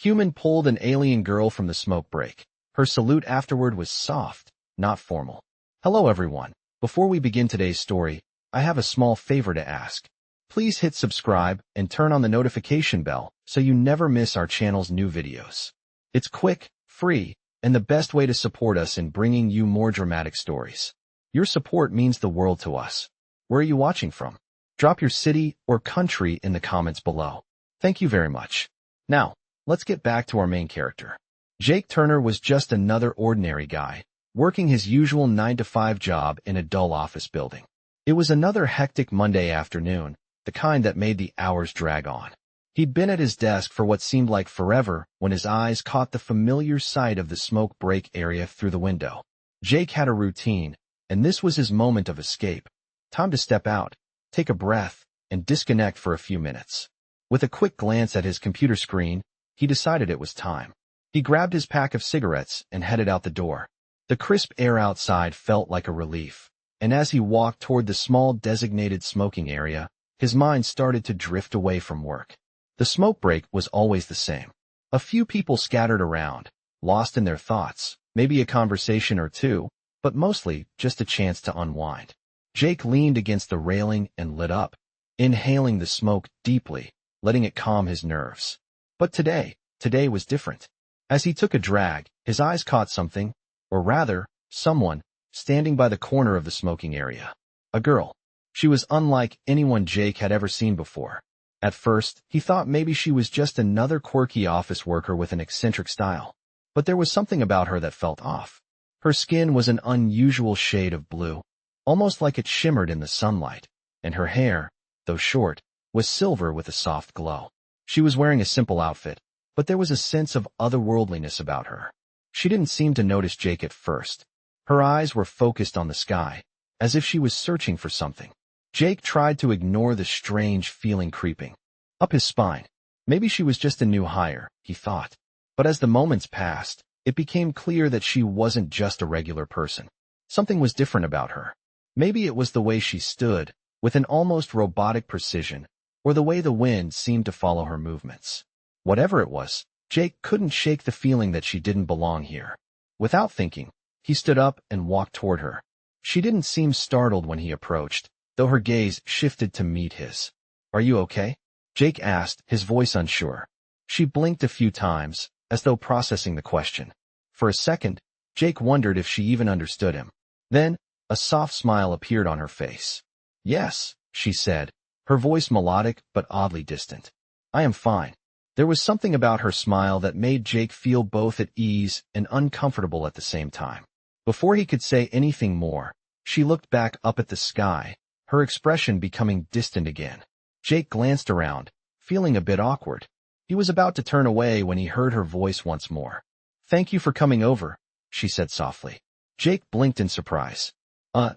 Human pulled an alien girl from the smoke break. Her salute afterward was soft, not formal. Hello everyone. Before we begin today's story, I have a small favor to ask. Please hit subscribe and turn on the notification bell so you never miss our channel's new videos. It's quick, free, and the best way to support us in bringing you more dramatic stories. Your support means the world to us. Where are you watching from? Drop your city or country in the comments below. Thank you very much. Now, let's get back to our main character. Jake Turner was just another ordinary guy, working his usual 9-to-5 job in a dull office building. It was another hectic Monday afternoon, the kind that made the hours drag on. He'd been at his desk for what seemed like forever when his eyes caught the familiar sight of the smoke break area through the window. Jake had a routine, and this was his moment of escape. Time to step out, take a breath, and disconnect for a few minutes. With a quick glance at his computer screen, he decided it was time. He grabbed his pack of cigarettes and headed out the door. The crisp air outside felt like a relief, and as he walked toward the small designated smoking area, his mind started to drift away from work. The smoke break was always the same. A few people scattered around, lost in their thoughts, maybe a conversation or two, but mostly just a chance to unwind. Jake leaned against the railing and lit up, inhaling the smoke deeply, letting it calm his nerves. But today was different. As he took a drag, his eyes caught something, or rather, someone, standing by the corner of the smoking area. A girl. She was unlike anyone Jake had ever seen before. At first, he thought maybe she was just another quirky office worker with an eccentric style. But there was something about her that felt off. Her skin was an unusual shade of blue, almost like it shimmered in the sunlight, and her hair, though short, was silver with a soft glow. She was wearing a simple outfit, but there was a sense of otherworldliness about her. She didn't seem to notice Jake at first. Her eyes were focused on the sky, as if she was searching for something. Jake tried to ignore the strange feeling creeping up his spine. Maybe she was just a new hire, he thought. But as the moments passed, it became clear that she wasn't just a regular person. Something was different about her. Maybe it was the way she stood, with an almost robotic precision, or the way the wind seemed to follow her movements. Whatever it was, Jake couldn't shake the feeling that she didn't belong here. Without thinking, he stood up and walked toward her. She didn't seem startled when he approached, though her gaze shifted to meet his. "Are you okay?" Jake asked, his voice unsure. She blinked a few times, as though processing the question. For a second, Jake wondered if she even understood him. Then, a soft smile appeared on her face. "Yes," she said, her voice melodic but oddly distant. "I am fine." There was something about her smile that made Jake feel both at ease and uncomfortable at the same time. Before he could say anything more, she looked back up at the sky, her expression becoming distant again. Jake glanced around, feeling a bit awkward. He was about to turn away when he heard her voice once more. "Thank you for coming over," she said softly. Jake blinked in surprise.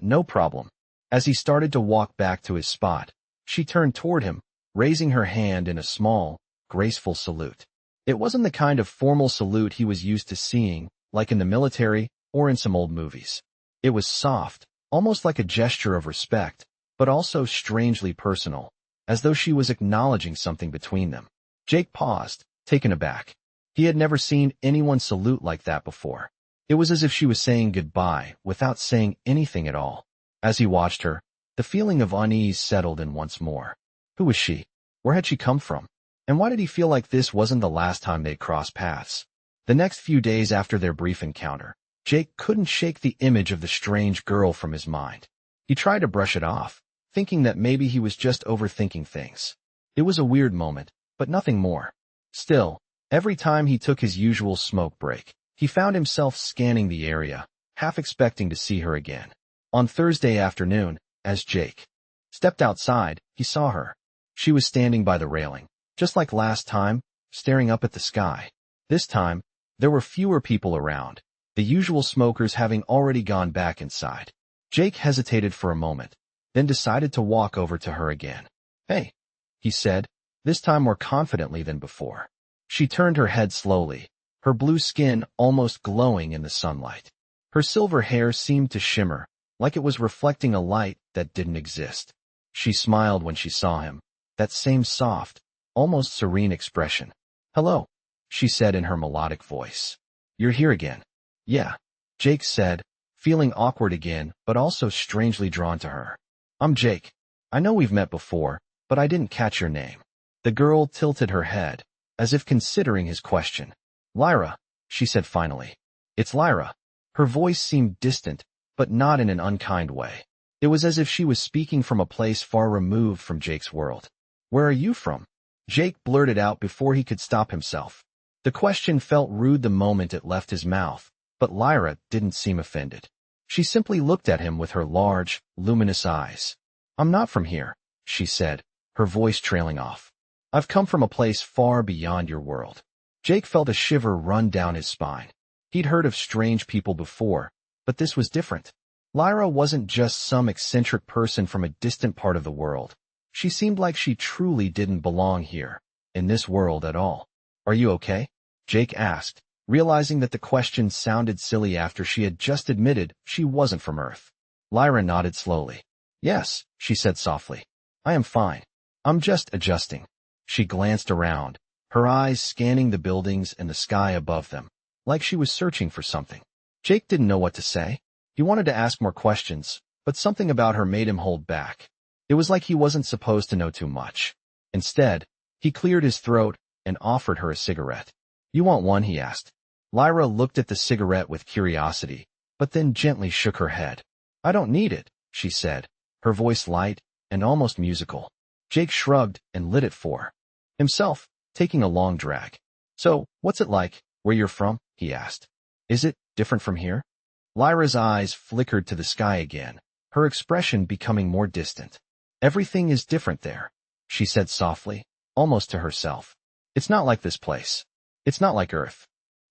No problem." As he started to walk back to his spot, she turned toward him, raising her hand in a small, graceful salute. It wasn't the kind of formal salute he was used to seeing, like in the military or in some old movies. It was soft, almost like a gesture of respect, but also strangely personal, as though she was acknowledging something between them. Jake paused, taken aback. He had never seen anyone salute like that before. It was as if she was saying goodbye without saying anything at all. As he watched her, the feeling of unease settled in once more. Who was she? Where had she come from? And why did he feel like this wasn't the last time they'd crossed paths? The next few days after their brief encounter, Jake couldn't shake the image of the strange girl from his mind. He tried to brush it off, thinking that maybe he was just overthinking things. It was a weird moment, but nothing more. Still, every time he took his usual smoke break, he found himself scanning the area, half expecting to see her again. On Thursday afternoon, as Jake stepped outside, he saw her. She was standing by the railing, just like last time, staring up at the sky. This time, there were fewer people around, the usual smokers having already gone back inside. Jake hesitated for a moment, then decided to walk over to her again. "Hey," he said, this time more confidently than before. She turned her head slowly, her blue skin almost glowing in the sunlight. Her silver hair seemed to shimmer, like it was reflecting a light that didn't exist. She smiled when she saw him, that same soft, almost serene expression. "Hello," she said in her melodic voice. You're here again. Yeah, Jake said, feeling awkward again, but also strangely drawn to her. I'm Jake. I know we've met before, but I didn't catch your name. The girl tilted her head, as if considering his question. Lyra, she said finally. It's Lyra. Her voice seemed distant, but not in an unkind way. It was as if she was speaking from a place far removed from Jake's world. Where are you from? Jake blurted out before he could stop himself. The question felt rude the moment it left his mouth, but Lyra didn't seem offended. She simply looked at him with her large, luminous eyes. I'm not from here, she said, her voice trailing off. I've come from a place far beyond your world. Jake felt a shiver run down his spine. He'd heard of strange people before, but this was different. Lyra wasn't just some eccentric person from a distant part of the world. She seemed like she truly didn't belong here, in this world at all. Are you okay? Jake asked, realizing that the question sounded silly after she had just admitted she wasn't from Earth. Lyra nodded slowly. Yes, she said softly. I am fine. I'm just adjusting. She glanced around, her eyes scanning the buildings and the sky above them, like she was searching for something. Jake didn't know what to say. He wanted to ask more questions, but something about her made him hold back. It was like he wasn't supposed to know too much. Instead, he cleared his throat and offered her a cigarette. You want one? He asked. Lyra looked at the cigarette with curiosity, but then gently shook her head. I don't need it, she said, her voice light and almost musical. Jake shrugged and lit it for himself, taking a long drag. So, what's it like, where you're from? He asked. Is it different from here? Lyra's eyes flickered to the sky again, her expression becoming more distant. Everything is different there, she said softly, almost to herself. It's not like this place. It's not like Earth.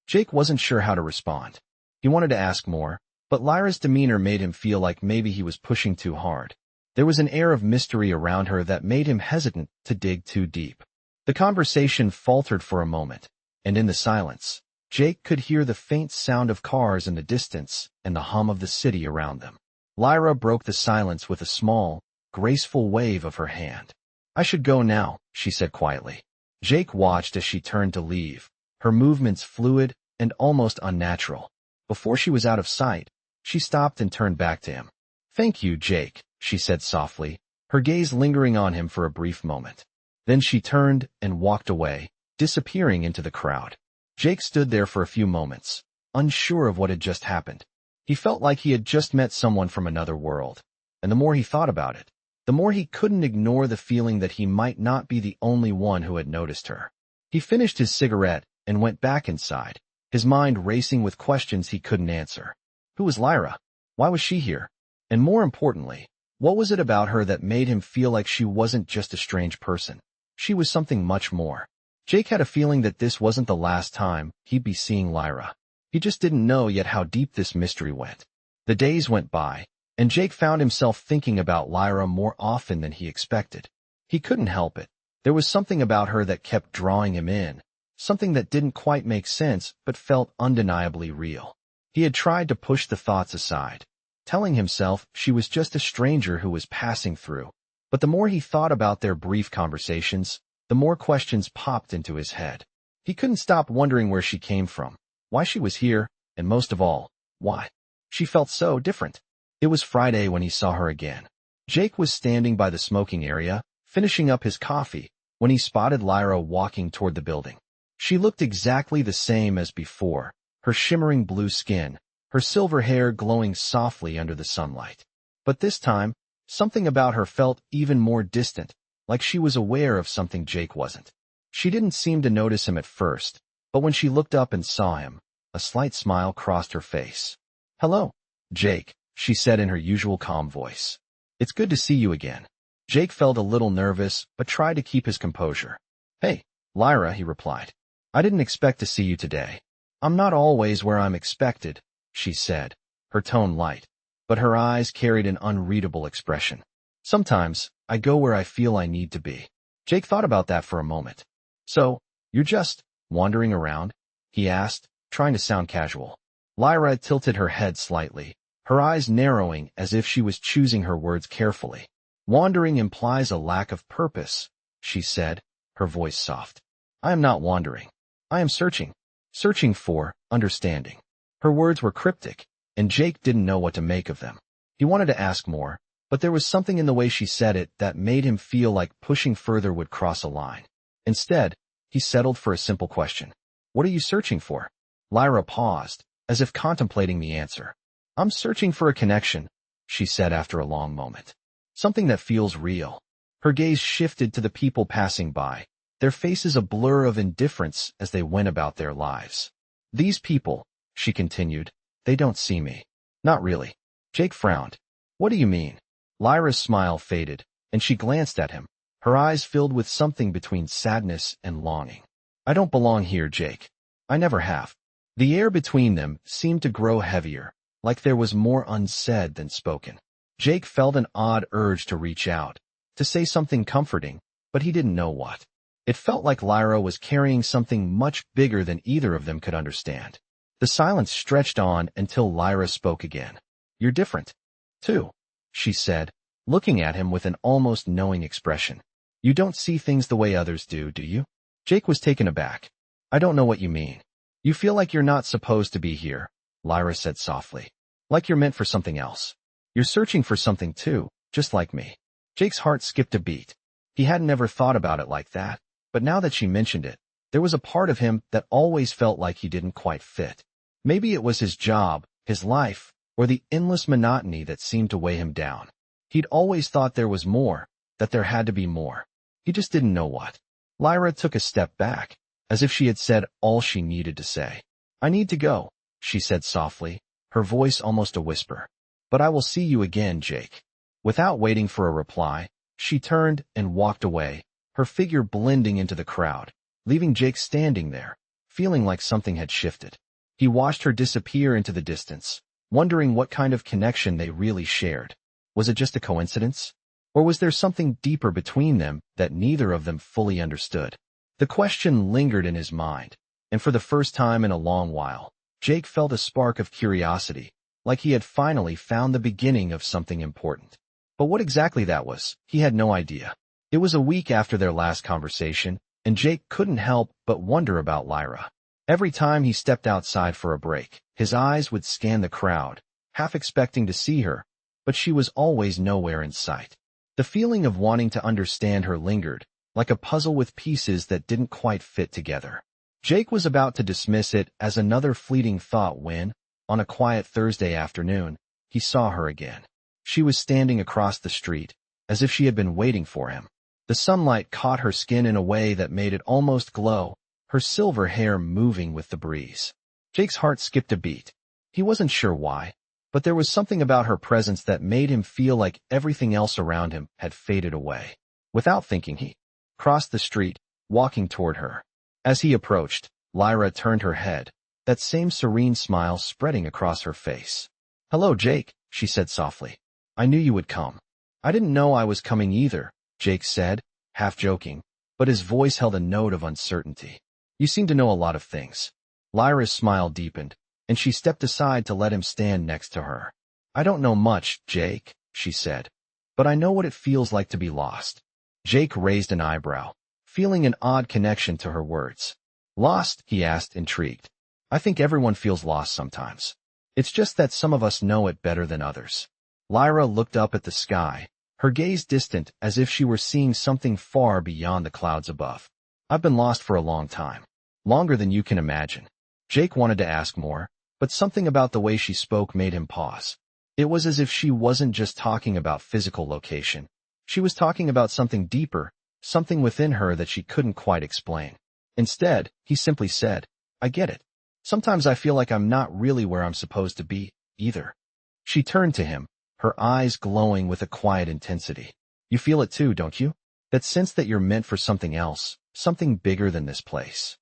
Jake wasn't sure how to respond. He wanted to ask more, but Lyra's demeanor made him feel like maybe he was pushing too hard. There was an air of mystery around her that made him hesitant to dig too deep. The conversation faltered for a moment, and in the silence, Jake could hear the faint sound of cars in the distance and the hum of the city around them. Lyra broke the silence with a small, graceful wave of her hand. I should go now, she said quietly. Jake watched as she turned to leave, her movements fluid and almost unnatural. Before she was out of sight, she stopped and turned back to him. Thank you, Jake, she said softly, her gaze lingering on him for a brief moment. Then she turned and walked away, disappearing into the crowd. Jake stood there for a few moments, unsure of what had just happened. He felt like he had just met someone from another world, and the more he thought about it, the more he couldn't ignore the feeling that he might not be the only one who had noticed her. He finished his cigarette and went back inside, his mind racing with questions he couldn't answer. Who was Lyra? Why was she here? And more importantly, what was it about her that made him feel like she wasn't just a strange person? She was something much more. Jake had a feeling that this wasn't the last time he'd be seeing Lyra. He just didn't know yet how deep this mystery went. The days went by, and Jake found himself thinking about Lyra more often than he expected. He couldn't help it. There was something about her that kept drawing him in, something that didn't quite make sense but felt undeniably real. He had tried to push the thoughts aside, telling himself she was just a stranger who was passing through. But the more he thought about their brief conversations, the more questions popped into his head. He couldn't stop wondering where she came from, why she was here, and most of all, why she felt so different. It was Friday when he saw her again. Jake was standing by the smoking area, finishing up his coffee, when he spotted Lyra walking toward the building. She looked exactly the same as before, her shimmering blue skin, her silver hair glowing softly under the sunlight. But this time, something about her felt even more distant, like she was aware of something Jake wasn't. She didn't seem to notice him at first, but when she looked up and saw him, a slight smile crossed her face. Hello, Jake, she said in her usual calm voice. It's good to see you again. Jake felt a little nervous, but tried to keep his composure. Hey, Lyra, he replied. I didn't expect to see you today. I'm not always where I'm expected, she said, her tone light, but her eyes carried an unreadable expression. Sometimes, I go where I feel I need to be. Jake thought about that for a moment. So, you're just wandering around? He asked, trying to sound casual. Lyra tilted her head slightly, her eyes narrowing as if she was choosing her words carefully. Wandering implies a lack of purpose, she said, her voice soft. I am not wandering. I am searching. Searching for understanding. Her words were cryptic, and Jake didn't know what to make of them. He wanted to ask more, but there was something in the way she said it that made him feel like pushing further would cross a line. Instead, he settled for a simple question. What are you searching for? Lyra paused, as if contemplating the answer. I'm searching for a connection, she said after a long moment. Something that feels real. Her gaze shifted to the people passing by, their faces a blur of indifference as they went about their lives. These people, she continued, they don't see me. Not really. Jake frowned. What do you mean? Lyra's smile faded, and she glanced at him, her eyes filled with something between sadness and longing. I don't belong here, Jake. I never have. The air between them seemed to grow heavier, like there was more unsaid than spoken. Jake felt an odd urge to reach out, to say something comforting, but he didn't know what. It felt like Lyra was carrying something much bigger than either of them could understand. The silence stretched on until Lyra spoke again. You're different, too, she said, looking at him with an almost knowing expression. You don't see things the way others do you? Jake was taken aback. I don't know what you mean. You feel like you're not supposed to be here, Lyra said softly. Like you're meant for something else. You're searching for something too, just like me. Jake's heart skipped a beat. He hadn't ever thought about it like that, but now that she mentioned it, there was a part of him that always felt like he didn't quite fit. Maybe it was his job, his life, or the endless monotony that seemed to weigh him down. He'd always thought there was more, that there had to be more. He just didn't know what. Lyra took a step back, as if she had said all she needed to say. I need to go, she said softly, her voice almost a whisper. But I will see you again, Jake. Without waiting for a reply, she turned and walked away, her figure blending into the crowd, leaving Jake standing there, feeling like something had shifted. He watched her disappear into the distance, wondering what kind of connection they really shared. Was it just a coincidence? Or was there something deeper between them that neither of them fully understood? The question lingered in his mind, and for the first time in a long while, Jake felt a spark of curiosity, like he had finally found the beginning of something important. But what exactly that was, he had no idea. It was a week after their last conversation, and Jake couldn't help but wonder about Lyra. Every time he stepped outside for a break, his eyes would scan the crowd, half expecting to see her, but she was always nowhere in sight. The feeling of wanting to understand her lingered, like a puzzle with pieces that didn't quite fit together. Jake was about to dismiss it as another fleeting thought when, on a quiet Thursday afternoon, he saw her again. She was standing across the street, as if she had been waiting for him. The sunlight caught her skin in a way that made it almost glow, her silver hair moving with the breeze. Jake's heart skipped a beat. He wasn't sure why, but there was something about her presence that made him feel like everything else around him had faded away. Without thinking, he crossed the street, walking toward her. As he approached, Lyra turned her head, that same serene smile spreading across her face. Hello, Jake, she said softly. I knew you would come. I didn't know I was coming either, Jake said, half joking, but his voice held a note of uncertainty. You seem to know a lot of things. Lyra's smile deepened, and she stepped aside to let him stand next to her. I don't know much, Jake, she said, but I know what it feels like to be lost. Jake raised an eyebrow, feeling an odd connection to her words. Lost? He asked, intrigued. I think everyone feels lost sometimes. It's just that some of us know it better than others. Lyra looked up at the sky, her gaze distant as if she were seeing something far beyond the clouds above. I've been lost for a long time. Longer than you can imagine. Jake wanted to ask more, but something about the way she spoke made him pause. It was as if she wasn't just talking about physical location. She was talking about something deeper, something within her that she couldn't quite explain. Instead, he simply said, I get it. Sometimes I feel like I'm not really where I'm supposed to be, either. She turned to him, her eyes glowing with a quiet intensity. You feel it too, don't you? That sense that you're meant for something else, something bigger than this place.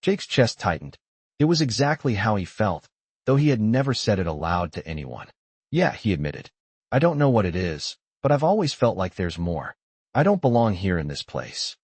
Jake's chest tightened. It was exactly how he felt, though he had never said it aloud to anyone. Yeah, he admitted. I don't know what it is, but I've always felt like there's more. I don't belong here in this place.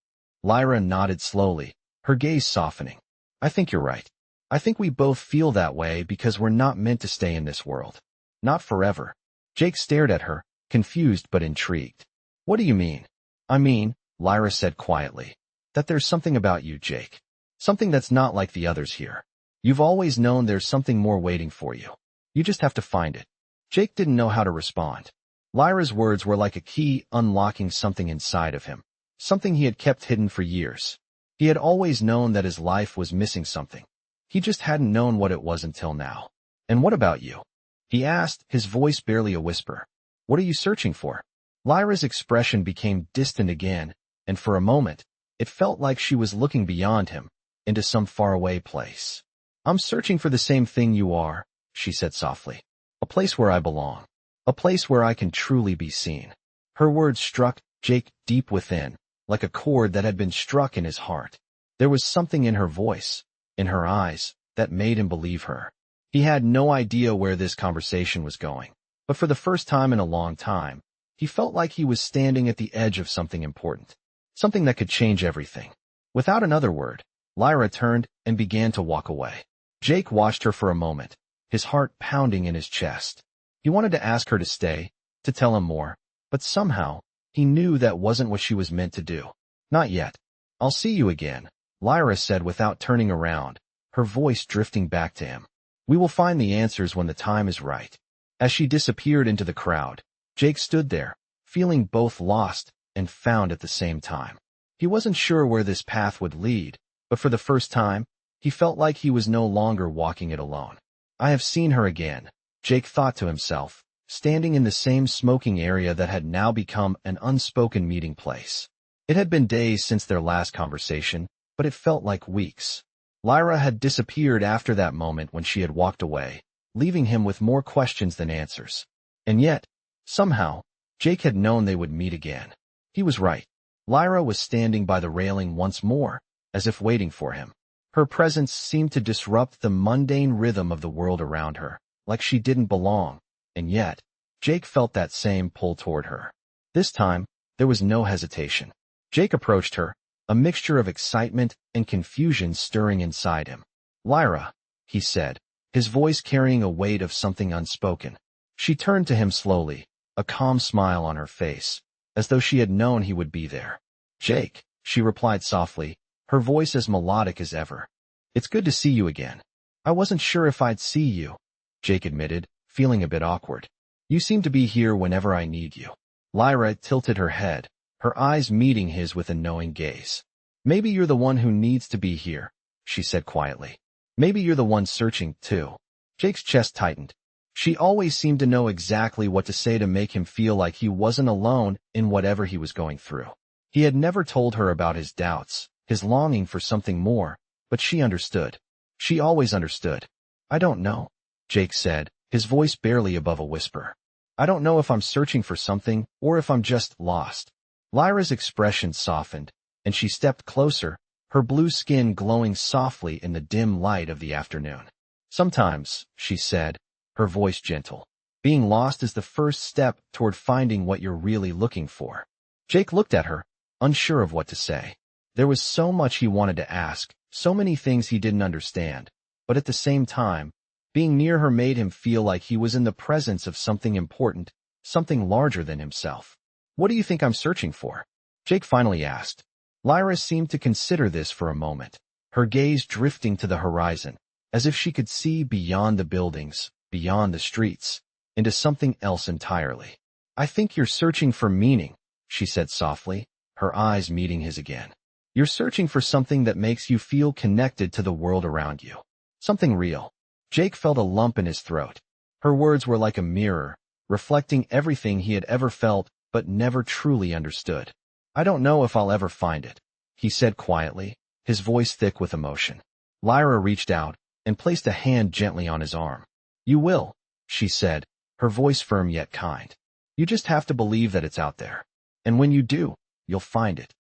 Lyra nodded slowly, her gaze softening. I think you're right. I think we both feel that way because we're not meant to stay in this world. Not forever. Jake stared at her, confused but intrigued. What do you mean? I mean, Lyra said quietly, that there's something about you, Jake. Something that's not like the others here. You've always known there's something more waiting for you. You just have to find it. Jake didn't know how to respond. Lyra's words were like a key unlocking something inside of him, something he had kept hidden for years. He had always known that his life was missing something. He just hadn't known what it was until now. And what about you? He asked, his voice barely a whisper. What are you searching for? Lyra's expression became distant again, and for a moment, it felt like she was looking beyond him, into some faraway place. I'm searching for the same thing you are, she said softly. A place where I belong. A place where I can truly be seen. Her words struck Jake deep within, like a chord that had been struck in his heart. There was something in her voice, in her eyes, that made him believe her. He had no idea where this conversation was going, but for the first time in a long time, he felt like he was standing at the edge of something important, something that could change everything. Without another word, Lyra turned and began to walk away. Jake watched her for a moment, his heart pounding in his chest. He wanted to ask her to stay, to tell him more, but somehow, he knew that wasn't what she was meant to do. Not yet. I'll see you again, Lyra said without turning around, her voice drifting back to him. We will find the answers when the time is right. As she disappeared into the crowd, Jake stood there, feeling both lost and found at the same time. He wasn't sure where this path would lead, but for the first time, he felt like he was no longer walking it alone. I have seen her again, Jake thought to himself, standing in the same smoking area that had now become an unspoken meeting place. It had been days since their last conversation, but it felt like weeks. Lyra had disappeared after that moment when she had walked away, leaving him with more questions than answers. And yet, somehow, Jake had known they would meet again. He was right. Lyra was standing by the railing once more, as if waiting for him. Her presence seemed to disrupt the mundane rhythm of the world around her, like she didn't belong, and yet, Jake felt that same pull toward her. This time, there was no hesitation. Jake approached her, a mixture of excitement and confusion stirring inside him. Lyra, he said, his voice carrying a weight of something unspoken. She turned to him slowly, a calm smile on her face, as though she had known he would be there. Jake, she replied softly, her voice as melodic as ever. It's good to see you again. I wasn't sure if I'd see you, Jake admitted, feeling a bit awkward. You seem to be here whenever I need you. Lyra tilted her head, her eyes meeting his with a knowing gaze. Maybe you're the one who needs to be here, she said quietly. Maybe you're the one searching, too. Jake's chest tightened. She always seemed to know exactly what to say to make him feel like he wasn't alone in whatever he was going through. He had never told her about his doubts, his longing for something more, but she understood. She always understood. I don't know, Jake said, his voice barely above a whisper. I don't know if I'm searching for something or if I'm just lost. Lyra's expression softened, and she stepped closer, her blue skin glowing softly in the dim light of the afternoon. Sometimes, she said, her voice gentle, being lost is the first step toward finding what you're really looking for. Jake looked at her, unsure of what to say. There was so much he wanted to ask, so many things he didn't understand, but at the same time, being near her made him feel like he was in the presence of something important, something larger than himself. What do you think I'm searching for? Jake finally asked. Lyra seemed to consider this for a moment, her gaze drifting to the horizon, as if she could see beyond the buildings, beyond the streets, into something else entirely. I think you're searching for meaning, she said softly, her eyes meeting his again. You're searching for something that makes you feel connected to the world around you. Something real. Jake felt a lump in his throat. Her words were like a mirror, reflecting everything he had ever felt but never truly understood. I don't know if I'll ever find it, he said quietly, his voice thick with emotion. Lyra reached out and placed a hand gently on his arm. You will, she said, her voice firm yet kind. You just have to believe that it's out there. And when you do, you'll find it.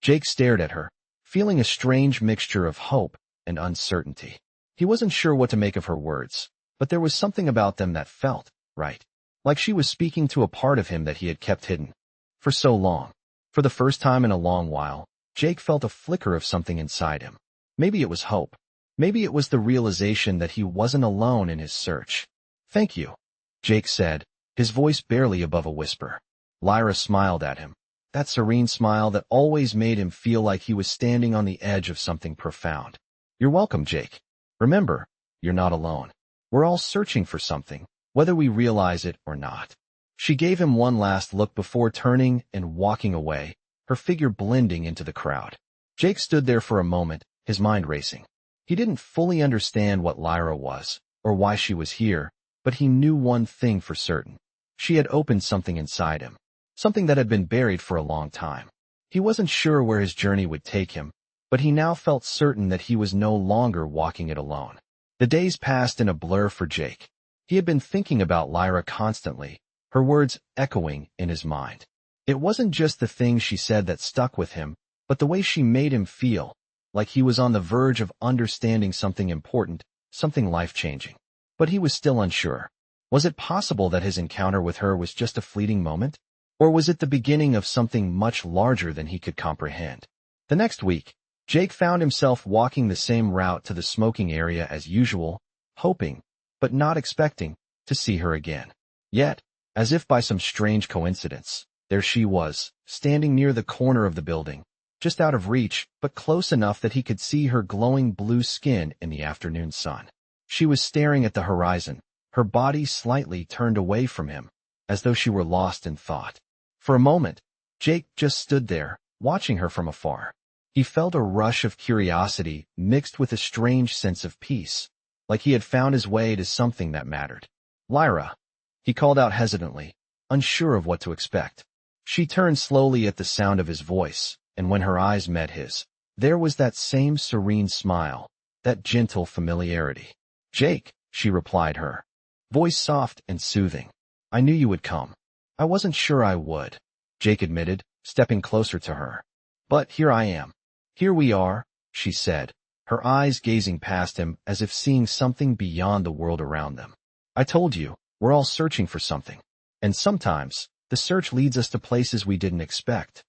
Jake stared at her, feeling a strange mixture of hope and uncertainty. He wasn't sure what to make of her words, but there was something about them that felt right, like she was speaking to a part of him that he had kept hidden for so long. For the first time in a long while, Jake felt a flicker of something inside him. Maybe it was hope. Maybe it was the realization that he wasn't alone in his search. Thank you, Jake said, his voice barely above a whisper. Lyra smiled at him, that serene smile that always made him feel like he was standing on the edge of something profound. You're welcome, Jake. Remember, you're not alone. We're all searching for something, whether we realize it or not. She gave him one last look before turning and walking away, her figure blending into the crowd. Jake stood there for a moment, his mind racing. He didn't fully understand what Lyra was, or why she was here, but he knew one thing for certain. She had opened something inside him, something that had been buried for a long time. He wasn't sure where his journey would take him, but he now felt certain that he was no longer walking it alone. The days passed in a blur for Jake. He had been thinking about Lyra constantly, her words echoing in his mind. It wasn't just the things she said that stuck with him, but the way she made him feel, like he was on the verge of understanding something important, something life-changing. But he was still unsure. Was it possible that his encounter with her was just a fleeting moment? Or was it the beginning of something much larger than he could comprehend? The next week, Jake found himself walking the same route to the smoking area as usual, hoping, but not expecting, to see her again. Yet, as if by some strange coincidence, there she was, standing near the corner of the building, just out of reach, but close enough that he could see her glowing blue skin in the afternoon sun. She was staring at the horizon, her body slightly turned away from him, as though she were lost in thought. For a moment, Jake just stood there, watching her from afar. He felt a rush of curiosity mixed with a strange sense of peace, like he had found his way to something that mattered. "Lyra," he called out hesitantly, unsure of what to expect. She turned slowly at the sound of his voice, and when her eyes met his, there was that same serene smile, that gentle familiarity. "Jake," she replied, her voice soft and soothing. "I knew you would come. I wasn't sure I would," Jake admitted, stepping closer to her. "But here I am. Here we are," she said, her eyes gazing past him as if seeing something beyond the world around them. "I told you, we're all searching for something. And sometimes, the search leads us to places we didn't expect."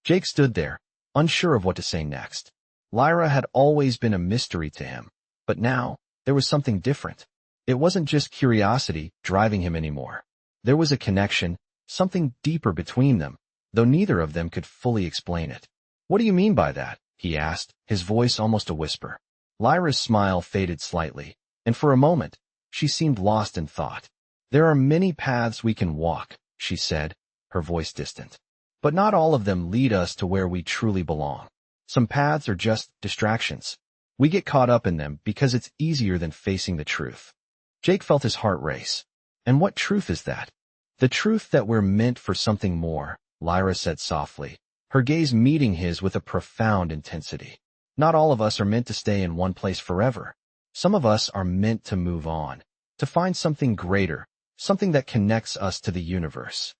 Jake stood there, unsure of what to say next. Lyra had always been a mystery to him, but now, there was something different. It wasn't just curiosity driving him anymore. There was a connection, something deeper between them, though neither of them could fully explain it. "What do you mean by that?" he asked, his voice almost a whisper. Lyra's smile faded slightly, and for a moment, she seemed lost in thought. "There are many paths we can walk," she said, her voice distant. "But not all of them lead us to where we truly belong. Some paths are just distractions. We get caught up in them because it's easier than facing the truth." Jake felt his heart race. "And what truth is that?" "The truth that we're meant for something more," Lyra said softly, her gaze meeting his with a profound intensity. "Not all of us are meant to stay in one place forever. Some of us are meant to move on, to find something greater, something that connects us to the universe."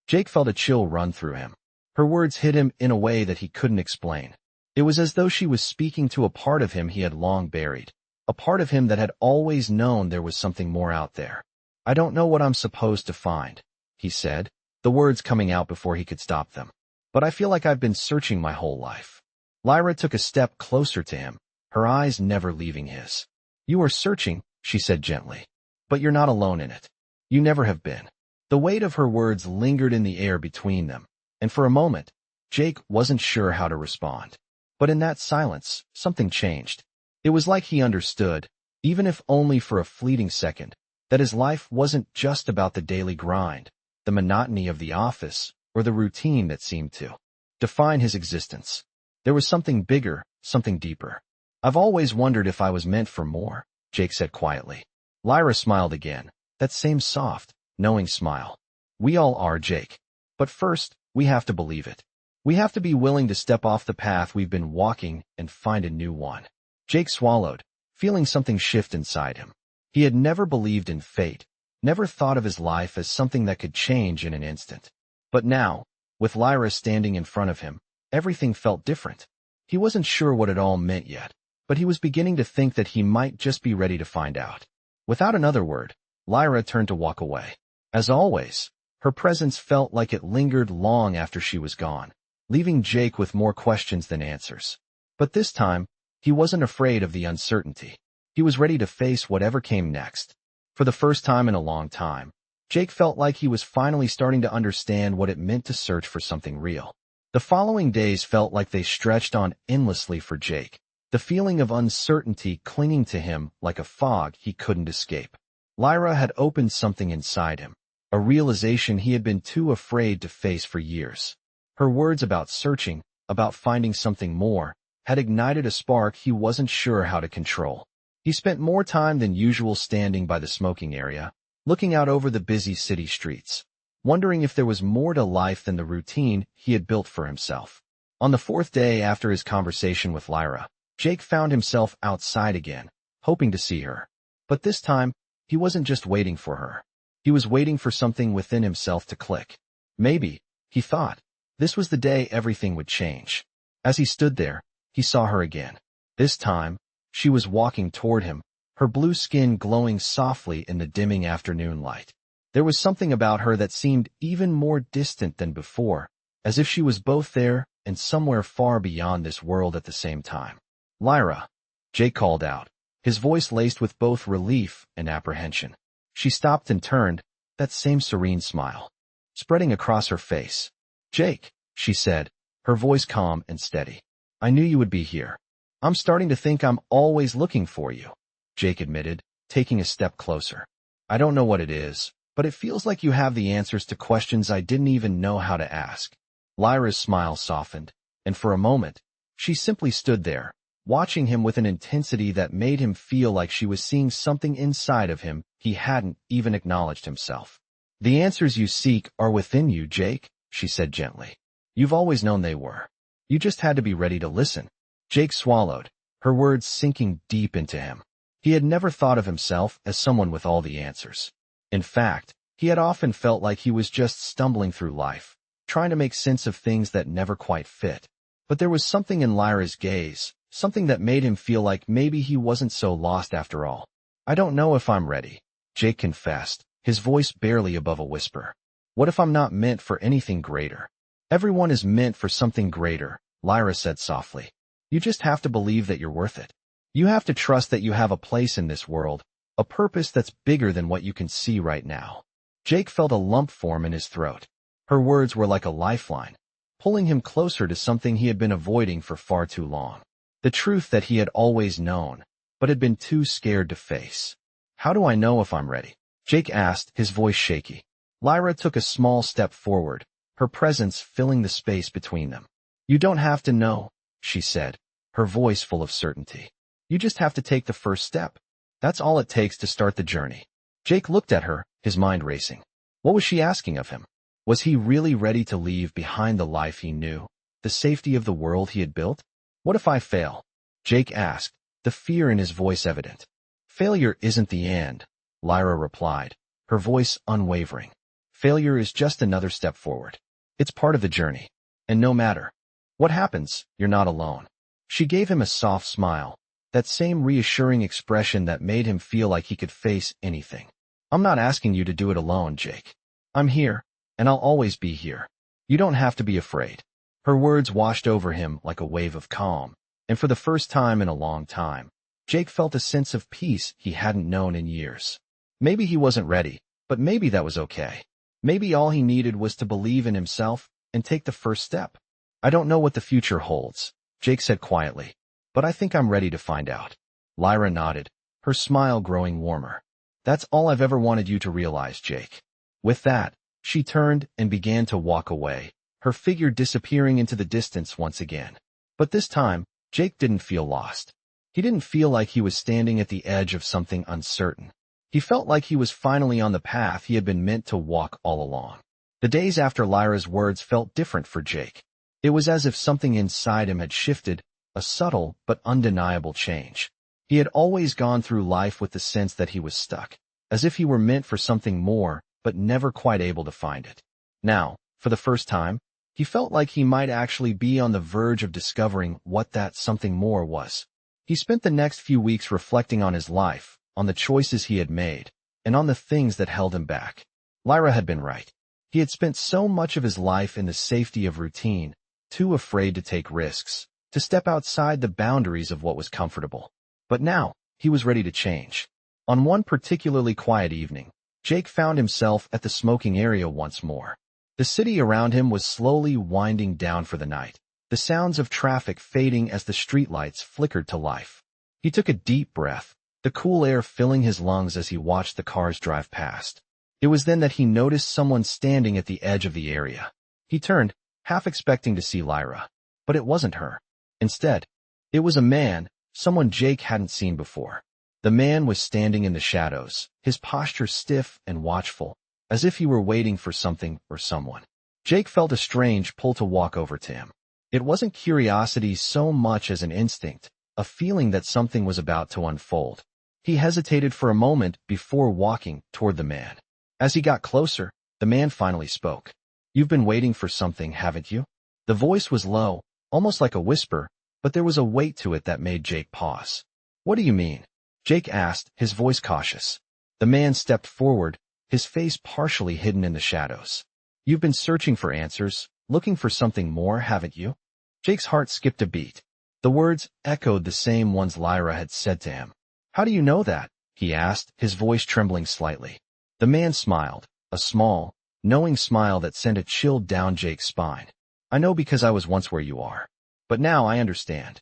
Jake felt a chill run through him. Her words hit him in a way that he couldn't explain. It was as though she was speaking to a part of him he had long buried, a part of him that had always known there was something more out there. "I don't know what I'm supposed to find," he said, the words coming out before he could stop them. "But I feel like I've been searching my whole life." Lyra took a step closer to him, her eyes never leaving his. "You are searching," she said gently. "But you're not alone in it. You never have been." The weight of her words lingered in the air between them, and for a moment, Jake wasn't sure how to respond. But in that silence, something changed. It was like he understood, even if only for a fleeting second, that his life wasn't just about the daily grind, the monotony of the office, or the routine that seemed to define his existence. There was something bigger, something deeper. "I've always wondered if I was meant for more," Jake said quietly. Lyra smiled again, that same soft, knowing smile. "We all are, Jake. But first, we have to believe it. We have to be willing to step off the path we've been walking and find a new one." Jake swallowed, feeling something shift inside him. He had never believed in fate, never thought of his life as something that could change in an instant. But now, with Lyra standing in front of him, everything felt different. He wasn't sure what it all meant yet, but he was beginning to think that he might just be ready to find out. Without another word, Lyra turned to walk away. As always, her presence felt like it lingered long after she was gone, leaving Jake with more questions than answers. But this time, he wasn't afraid of the uncertainty. He was ready to face whatever came next. For the first time in a long time, Jake felt like he was finally starting to understand what it meant to search for something real. The following days felt like they stretched on endlessly for Jake. the feeling of uncertainty clinging to him like a fog he couldn't escape. Lyra had opened something inside him, a realization he had been too afraid to face for years. Her words about searching, about finding something more, had ignited a spark he wasn't sure how to control. He spent more time than usual standing by the smoking area, looking out over the busy city streets, wondering if there was more to life than the routine he had built for himself. On the fourth day after his conversation with Lyra, Jake found himself outside again, hoping to see her. But this time, he wasn't just waiting for her. He was waiting for something within himself to click. Maybe, he thought, this was the day everything would change. As he stood there, he saw her again. This time, she was walking toward him, her blue skin glowing softly in the dimming afternoon light. There was something about her that seemed even more distant than before, as if she was both there and somewhere far beyond this world at the same time. Lyra, Jake called out, his voice laced with both relief and apprehension. She stopped and turned, that same serene smile spreading across her face. Jake, she said, her voice calm and steady. I knew you would be here. I'm starting to think I'm always looking for you, Jake admitted, taking a step closer. I don't know what it is, but it feels like you have the answers to questions I didn't even know how to ask. Lyra's smile softened, and for a moment, she simply stood there, watching him with an intensity that made him feel like she was seeing something inside of him he hadn't even acknowledged himself. The answers you seek are within you, Jake, she said gently. You've always known they were. You just had to be ready to listen. Jake swallowed, her words sinking deep into him. He had never thought of himself as someone with all the answers. In fact, he had often felt like he was just stumbling through life, trying to make sense of things that never quite fit. But there was something in Lyra's gaze, something that made him feel like maybe he wasn't so lost after all. I don't know if I'm ready, Jake confessed, his voice barely above a whisper. What if I'm not meant for anything greater? Everyone is meant for something greater, Lyra said softly. You just have to believe that you're worth it. You have to trust that you have a place in this world, a purpose that's bigger than what you can see right now. Jake felt a lump form in his throat. Her words were like a lifeline, pulling him closer to something he had been avoiding for far too long. The truth that he had always known, but had been too scared to face. How do I know if I'm ready? Jake asked, his voice shaky. Lyra took a small step forward, her presence filling the space between them. You don't have to know, she said, her voice full of certainty. You just have to take the first step. That's all it takes to start the journey. Jake looked at her, his mind racing. What was she asking of him? Was he really ready to leave behind the life he knew, the safety of the world he had built? What if I fail? Jake asked, the fear in his voice evident. Failure isn't the end, Lyra replied, her voice unwavering. Failure is just another step forward. It's part of the journey. And no matter what happens, you're not alone. She gave him a soft smile, that same reassuring expression that made him feel like he could face anything. I'm not asking you to do it alone, Jake. I'm here, and I'll always be here. You don't have to be afraid. Her words washed over him like a wave of calm, and for the first time in a long time, Jake felt a sense of peace he hadn't known in years. Maybe he wasn't ready, but maybe that was okay. Maybe all he needed was to believe in himself and take the first step. I don't know what the future holds, Jake said quietly, but I think I'm ready to find out. Lyra nodded, her smile growing warmer. That's all I've ever wanted you to realize, Jake. With that, she turned and began to walk away, her figure disappearing into the distance once again. But this time, Jake didn't feel lost. He didn't feel like he was standing at the edge of something uncertain. He felt like he was finally on the path he had been meant to walk all along. The days after Lyra's words felt different for Jake. It was as if something inside him had shifted, a subtle but undeniable change. He had always gone through life with the sense that he was stuck, as if he were meant for something more, but never quite able to find it. Now, for the first time, he felt like he might actually be on the verge of discovering what that something more was. He spent the next few weeks reflecting on his life, on the choices he had made, and on the things that held him back. Lyra had been right. He had spent so much of his life in the safety of routine, too afraid to take risks, to step outside the boundaries of what was comfortable. But now, he was ready to change. On one particularly quiet evening, Jake found himself at the smoking area once more. The city around him was slowly winding down for the night, the the sounds of traffic fading as the streetlights flickered to life. He took a deep breath, the cool air filling his lungs as he watched the cars drive past. It was then that he noticed someone standing at the edge of the area. He turned, half expecting to see Lyra. But it wasn't her. Instead, it was a man, someone Jake hadn't seen before. The man was standing in the shadows, his posture stiff and watchful, as if he were waiting for something or someone. Jake felt a strange pull to walk over to him. It wasn't curiosity so much as an instinct, a feeling that something was about to unfold. He hesitated for a moment before walking toward the man. As he got closer, the man finally spoke. "You've been waiting for something, haven't you?" The voice was low, almost like a whisper, but there was a weight to it that made Jake pause. "What do you mean?" Jake asked, his voice cautious. The man stepped forward, his face partially hidden in the shadows. "You've been searching for answers, looking for something more, haven't you?" Jake's heart skipped a beat. The words echoed the same ones Lyra had said to him. "How do you know that?" he asked, his voice trembling slightly. The man smiled, a small, knowing smile that sent a chill down Jake's spine. "I know because I was once where you are. But now I understand."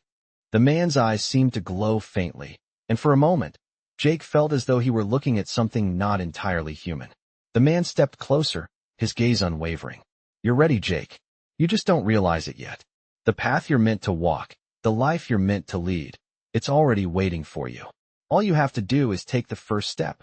The man's eyes seemed to glow faintly, and for a moment, Jake felt as though he were looking at something not entirely human. The man stepped closer, his gaze unwavering. "You're ready, Jake. You just don't realize it yet. The path you're meant to walk, the life you're meant to lead, it's already waiting for you. All you have to do is take the first step."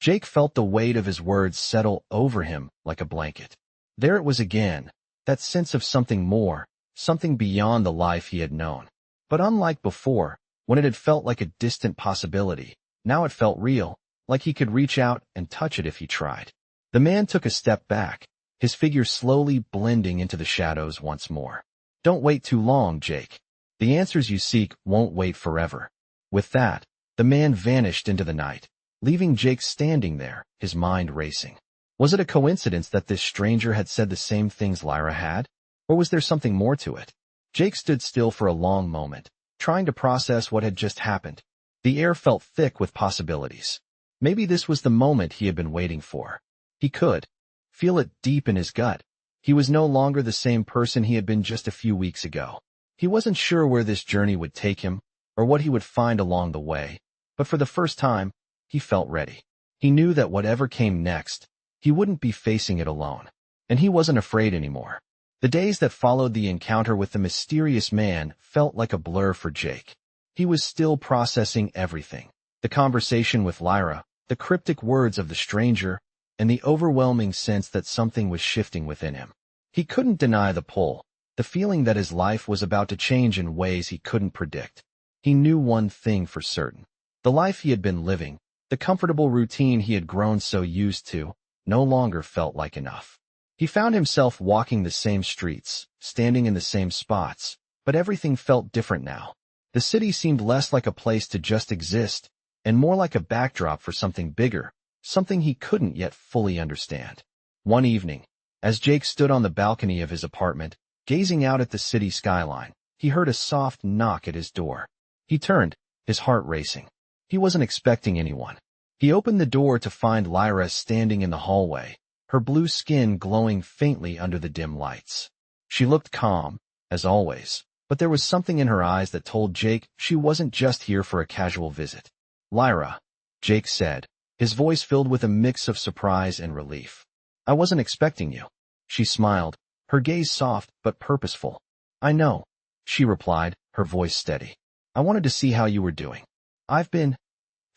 Jake felt the weight of his words settle over him like a blanket. There it was again, that sense of something more, something beyond the life he had known. But unlike before, when it had felt like a distant possibility, now it felt real, like he could reach out and touch it if he tried. The man took a step back, his figure slowly blending into the shadows once more. "Don't wait too long, Jake. The answers you seek won't wait forever." With that, the man vanished into the night, leaving Jake standing there, his mind racing. Was it a coincidence that this stranger had said the same things Lyra had? Or was there something more to it? Jake stood still for a long moment, trying to process what had just happened. The air felt thick with possibilities. Maybe this was the moment he had been waiting for. He could feel it deep in his gut. He was no longer the same person he had been just a few weeks ago. He wasn't sure where this journey would take him, or what he would find along the way, but for the first time, he felt ready. He knew that whatever came next, he wouldn't be facing it alone. And he wasn't afraid anymore. The days that followed the encounter with the mysterious man felt like a blur for Jake. He was still processing everything. The conversation with Lyra, the cryptic words of the stranger, and the overwhelming sense that something was shifting within him. He couldn't deny the pull, the feeling that his life was about to change in ways he couldn't predict. He knew one thing for certain. The life he had been living, the comfortable routine he had grown so used to, no longer felt like enough. He found himself walking the same streets, standing in the same spots, but everything felt different now. The city seemed less like a place to just exist, and more like a backdrop for something bigger, something he couldn't yet fully understand. One evening, as Jake stood on the balcony of his apartment, gazing out at the city skyline, he heard a soft knock at his door. He turned, his heart racing. He wasn't expecting anyone. He opened the door to find Lyra standing in the hallway, her blue skin glowing faintly under the dim lights. She looked calm, as always, but there was something in her eyes that told Jake she wasn't just here for a casual visit. "Lyra," Jake said, his voice filled with a mix of surprise and relief. "I wasn't expecting you." She smiled, her gaze soft but purposeful. "I know," she replied, her voice steady. "I wanted to see how you were doing." "I've been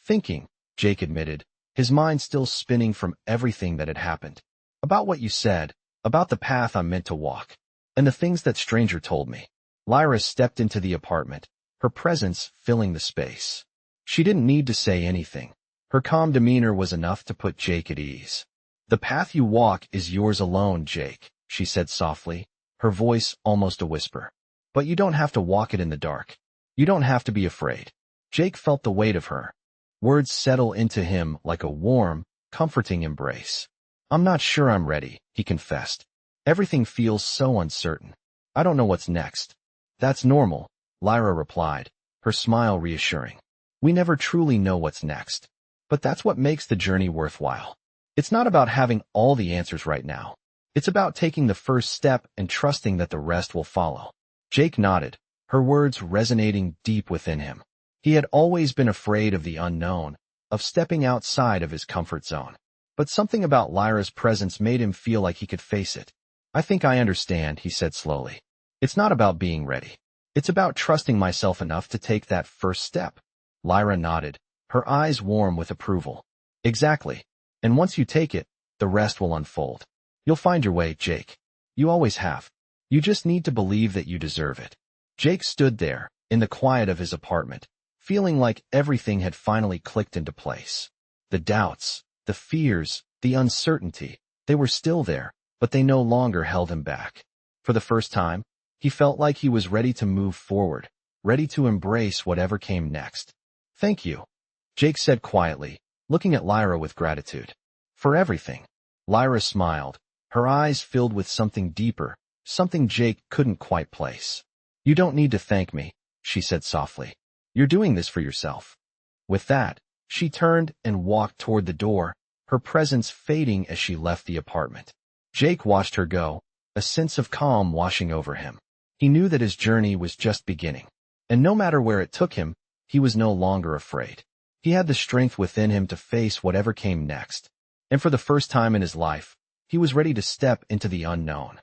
thinking," Jake admitted, his mind still spinning from everything that had happened. "About what you said, about the path I'm meant to walk, and the things that stranger told me." Lyra stepped into the apartment, her presence filling the space. She didn't need to say anything. Her calm demeanor was enough to put Jake at ease. "The path you walk is yours alone, Jake," she said softly, her voice almost a whisper. "But you don't have to walk it in the dark. You don't have to be afraid." Jake felt the weight of her words settle into him like a warm, comforting embrace. "I'm not sure I'm ready," he confessed. "Everything feels so uncertain. I don't know what's next." "That's normal," Lyra replied, her smile reassuring. "We never truly know what's next. But that's what makes the journey worthwhile. It's not about having all the answers right now. It's about taking the first step and trusting that the rest will follow." Jake nodded, her words resonating deep within him. He had always been afraid of the unknown, of stepping outside of his comfort zone. But something about Lyra's presence made him feel like he could face it. I think I understand, he said slowly. It's not about being ready. It's about trusting myself enough to take that first step. Lyra nodded, her eyes warm with approval. Exactly. And once you take it, the rest will unfold. You'll find your way, Jake. You always have. You just need to believe that you deserve it. Jake stood there, in the quiet of his apartment, feeling like everything had finally clicked into place. The doubts, the fears, the uncertainty, they were still there, but they no longer held him back. For the first time, he felt like he was ready to move forward, ready to embrace whatever came next. Thank you, Jake said quietly, looking at Lyra with gratitude. For everything. Lyra smiled, her eyes filled with something deeper, something Jake couldn't quite place. You don't need to thank me, she said softly. You're doing this for yourself. With that, she turned and walked toward the door, her presence fading as she left the apartment. Jake watched her go, a sense of calm washing over him. He knew that his journey was just beginning, and no matter where it took him, he was no longer afraid. He had the strength within him to face whatever came next. And for the first time in his life, he was ready to step into the unknown.